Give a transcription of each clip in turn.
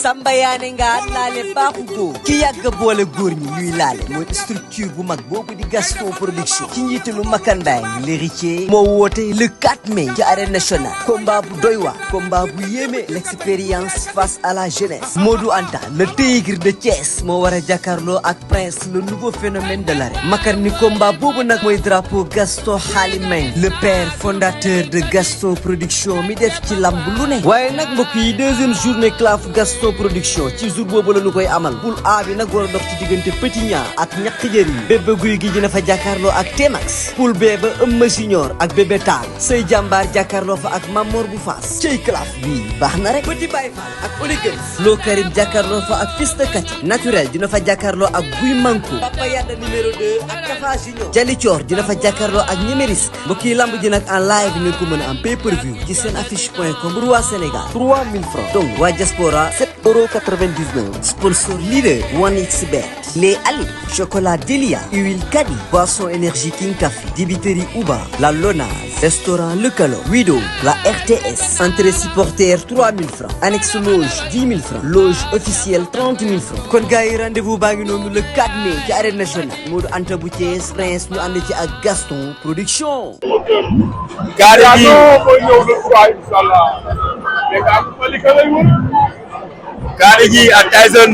Samba yaane nga laale baaxu góor ki yàgg boole góor ñi ñuy laale mooy structure bu mag boobu di Gaston Production ci njiitalu Makandaay l'héritier moo woote le 4 mai ci arène nationale combat bu doy waar combat bu yéeme l'expérience face à la jeunesse Modou Anta le tigre de Thiès moo war a jàkkaarloo ak Prince le nouveau phénomène de l'arène makar ni combat boobu nag mooy drapeau Gaston Halimeng le père fondateur de Gaston Production mi def ci lamb lu ne waaye nag mbokk yi deuxième journée claf Gaston Production ci jour boobu la ñu koy amal poule A bi nag war a dox ci diggante Petit Niang ak ñaq jër yi Bébé Guy gi dina fa jàkkaarloo ak Tmax poule B ba Eumeu Junior ak Bébé Tall Sey Jàmbaar jàkkaarloo fa ak Mamor bu Faas cey claf bii baax na rek Petit Baye Fall ak Oligans Lo Karim jàkkaarloo fa ak Fils de Kati naturel dina fa jàkkaarloo ak Guy Manko Papa Yada numéro 2 ak Tafa Junior Jali Thior dina fa jàkkaarloo ak Ñemeris mbokk yi lamb ji nag en live ngeen ko mën a am pay-per-view ci seen affiche.com pour waa Sénégal 3000 francs donc waa diaspora 7,99 €. Sponsor leader 1xBet. Les Ali, chocolat Delia, huile Kani, boisson énergie King Café, dibiterie Uba, la Lonase, restaurant Le Calo, Wido, la RTS. Entrée supporter 3000 francs. Annexe loge 10 000 francs. Loge officielle 30 000 francs. kon gars yi rendez-vous baa ngi noonu le 4 mai ci arène nationale. Modou Anta bu Thiès Prince ñu ànd ci ak Gaston Production. Kani gi ak Tyson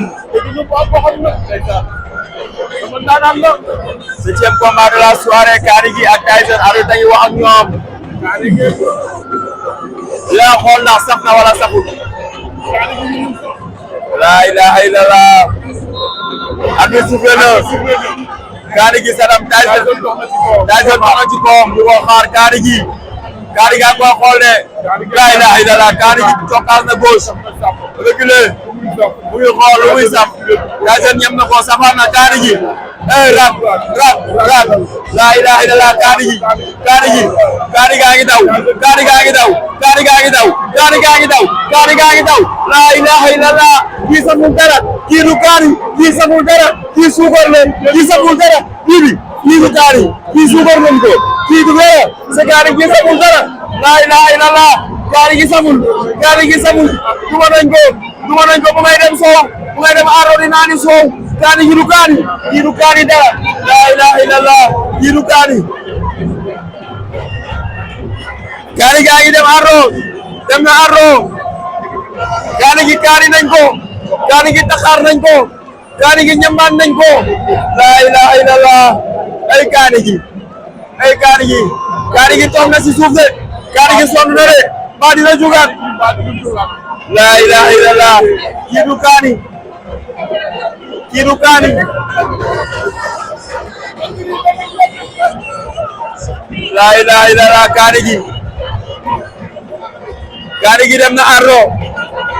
7e combat de la soirée Kani gi ak Tyson arbitre dañuy wax ak ñoom la xool ndax saf na wala saful la ilaha illallah arbitre soufflé na Kani gi sadam Tyson dox na ci koom di ko xaar Kani gi ak ko xool de la ilaha illallah Kani gi cokkaas na gauche reculé mu ngi xool lu muy saf Tyson ñam na ko safar na Kani gi rab la ilaha illallah Kani gaa ngi daw Kani gaa ngi daw la ilaha illallah kii saful dara kii du Kani kii saful dara kii suukar leen kii saful dara kii du Kani kii suukar leen ko kii du dara c'est Kani kii saful dara la ilaha illallah Kani gi saful duma nañ ko bu may dem soow bu may dem aro di naani soow Kani gi du Kani kii du Kani dara la ilaha illallah kii du Kani Kani gaa ngi dem na aro Kani gi Kani nañ ko Kani gi taxaar nañ ko Kani gi ñambaan nañ ko la ilaha illallah ay Kani gi toog na si suuf de Kani gi sonn na de ba dina jugaat la ilaha illallah kii du Kani la ilaha illallah Kani gi dem na arro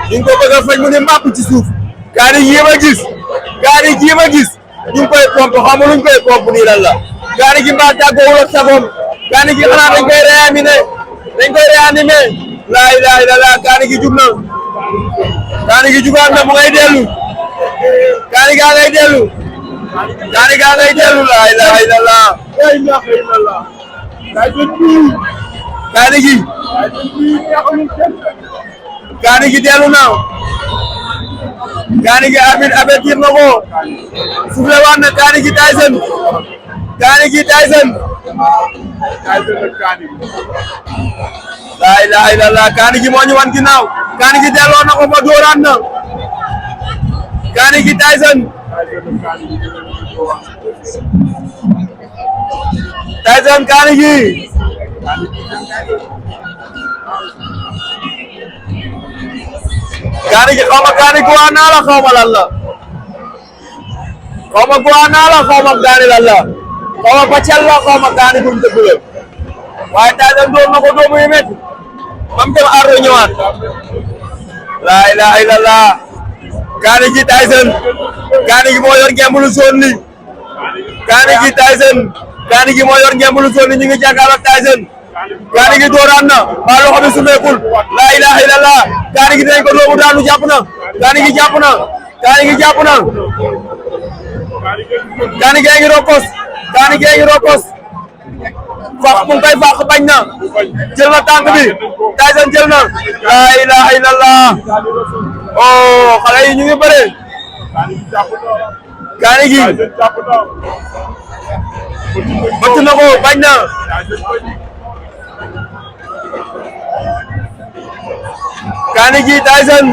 ñu ngi ko bëgg a fañ mu ne màpp ci suuf Kani gi ma gis ñu ngi koy pompe xam luñ koy pompe nii lan la Kani gi mbaa tàggoowul ak sagoom Kani gi xanaa dañ koy réanimer la ilaha illallah Kani gi jug na Kani gi jugaat na mu ngay dellu Kani gaa ngay dellu la ilaha illallah Kani gi dellu na Kani gi arbitre avertir na ko soufflé waat na Kani gi Tyson la ilaha illallah Kani gi moo ñu wan ginnaaw Kani gi delloo na ko fa dóoraan na Kani gi Tyson Kani gi xaw ma Kani guwaana la xaw ma lan la xaw ma Kani lan la xaw ma pàccal la xaw ma Kani bu mu dëgg la waaye Tyson doon na ko doomu yi métti bam dem arro ñëwaat la ilaha illallah Kani gi Tyson Kani gi moo yor ngembulu zone li Kani gi Tyson Kani gi moo yor ngembulu zone li ñu ngi jàkkaarloo Tyson Kani gi dooraan na ba loxo bi sumeekul la ilaha illallah Kani gi dinañ ko doomu daanu jàpp na Kani gi jàpp na Kani gi ngi rokos faax mu ngi koy faax bañ na jël na tànk bi Tyson jël na la ilaha illallah oh xale yi ñu ngi bëre. Kani gi bëtt na ko bañ na. Kani gi Tyson.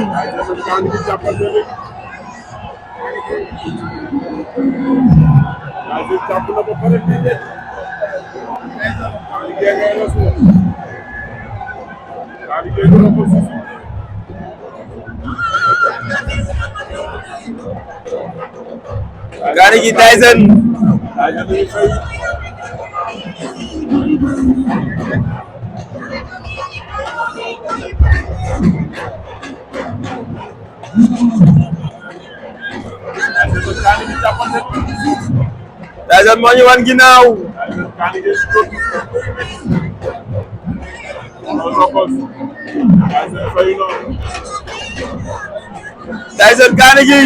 Kani gi Tyson. Tyson moo ñu wan ginnaaw. Tyson Kani gi.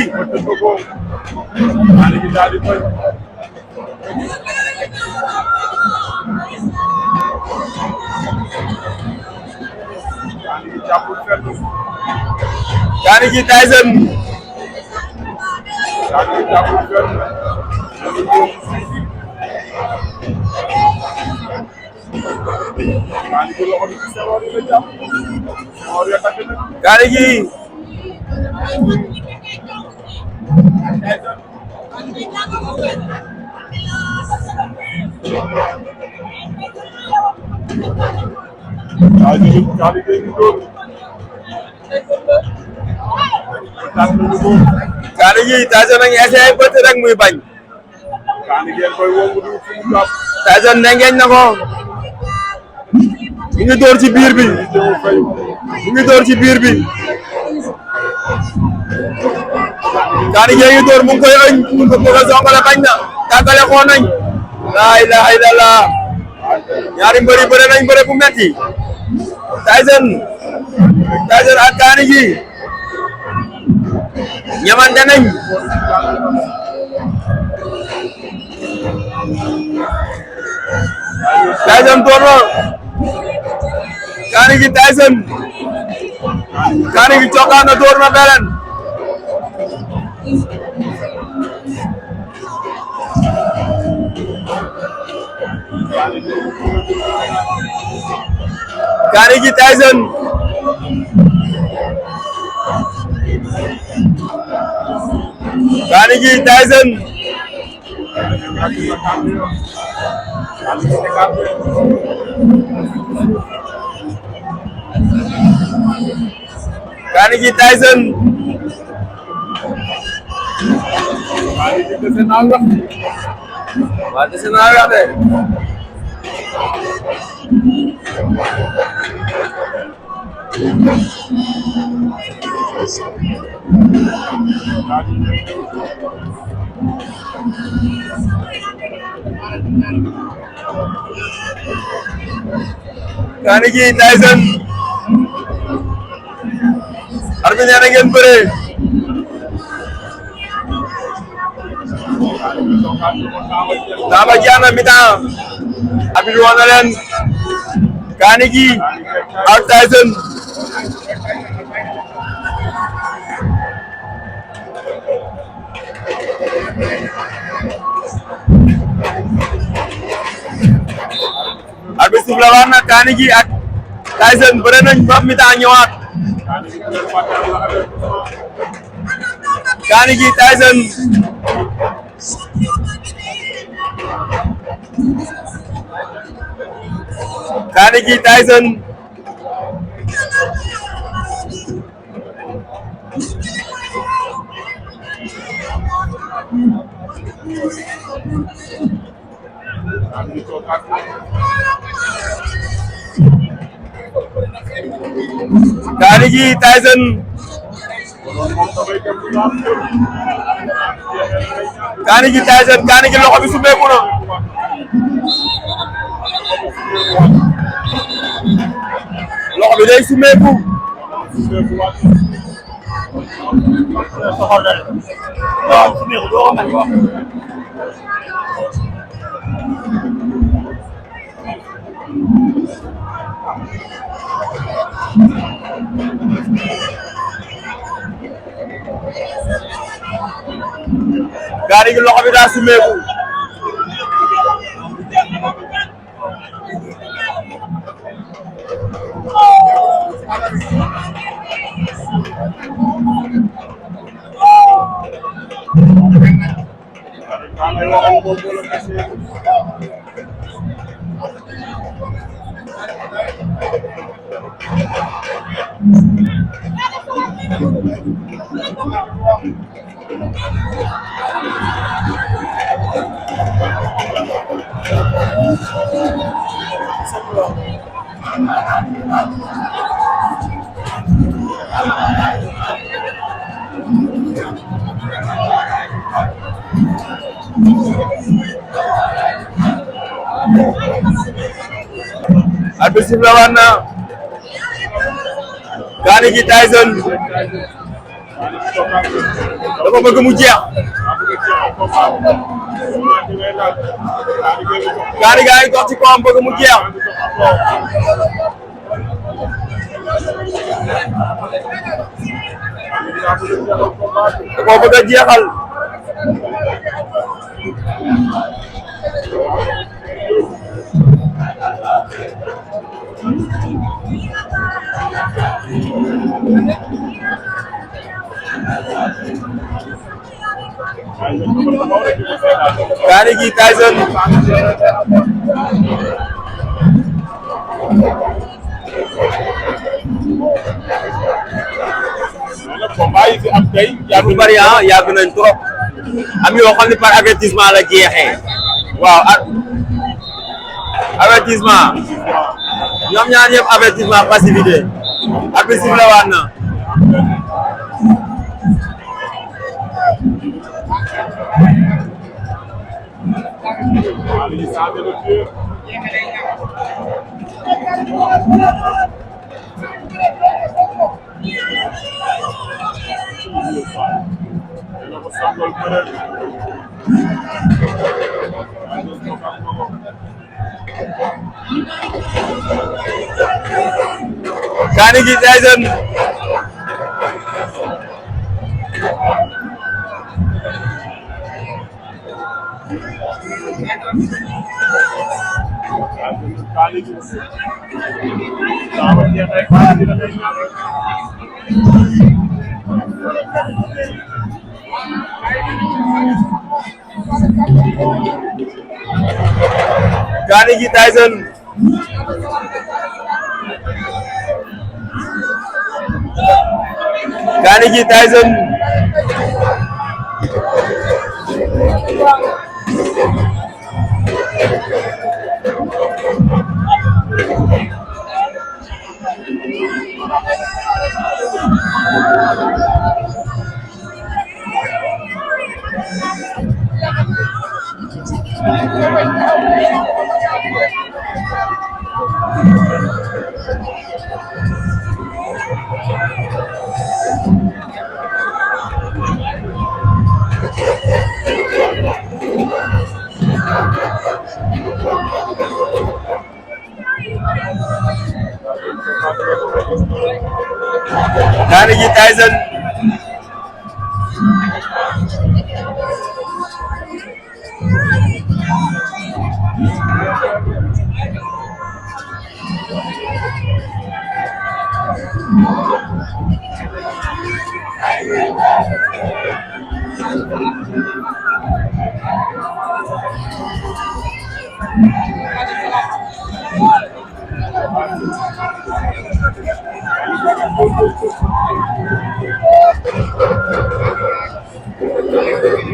Kani gi Tyson. Kani gi. Kani gi Tyson a ngi essayé bëtt rek muy bañ. Tyson ndengeñ na ko. mu ngi door ci biir bi. mu ngi door ci biir bi. Kani gi ngi door mu ngi koy ëñ. mu ngi ko bëgg a songale bañ na. tàggale ko nañ. laa ilaha illallah. ñaari mbëri bëre nañ bëre bu metti. Tyson ak Kani gi. ñamante nañ. Tyson door na. Kani gi Tyson. Kani gi cokkaan na door na beneen. Kani gi Tyson. Kani gi Tyson. Kani gi Tyson. waa dese naa wax de. Kani gi Tyson. arbitre nee na ngeen bëree. Daba Diana mi-temps. arbitre woon na leen. Kani gi ak Tyson. arbitre suuf la war na Kani gi ak Tyson bëre nañ ba mi-temps ñëwaat. Kani gi Tyson. Kani gi Tyson. Kani gi Tyson. Kani gi Tyson. Kani gi loxo bi sumeeku na. loxo bi day sumeeku. waaw sumeeku doo ko mën wax. Kani gi loxo bi daa simeeku arbitre sifflé waat na Kani gi Tyson dafa bëgg mu jeex Kani gaa ngi dox ci kawam bëgg mu jeex da koo bëgg a jeexal Kani gi Tyson combat yi fi am tey lu bari yàgg nañ trop am yoo xam ne par avertissement la jeexee waaw avertissement ñoom ñaar ñëpp avertissement passivité arbitre sifflé waat na Kani gi Tyson Kani gi Tyson Kani gi Tyson Kani gi Tyson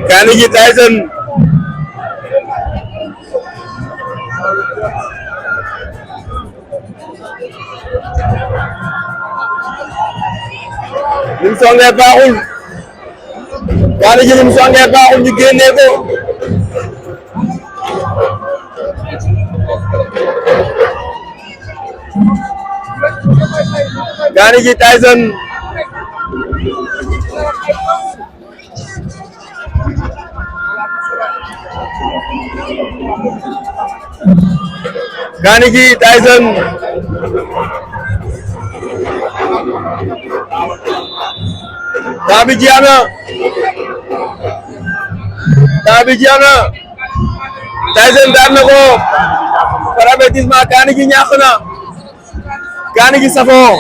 Kani gi Tyson lim songee baaxul Kani gi lim songee baaxul ñu génnee ko Kani gi Tyson Kani gi Tyson temps bi jeex na temps bi jeex na Tyson daan na ko par avertissement Kani gi ñàkk na Kani gi safoo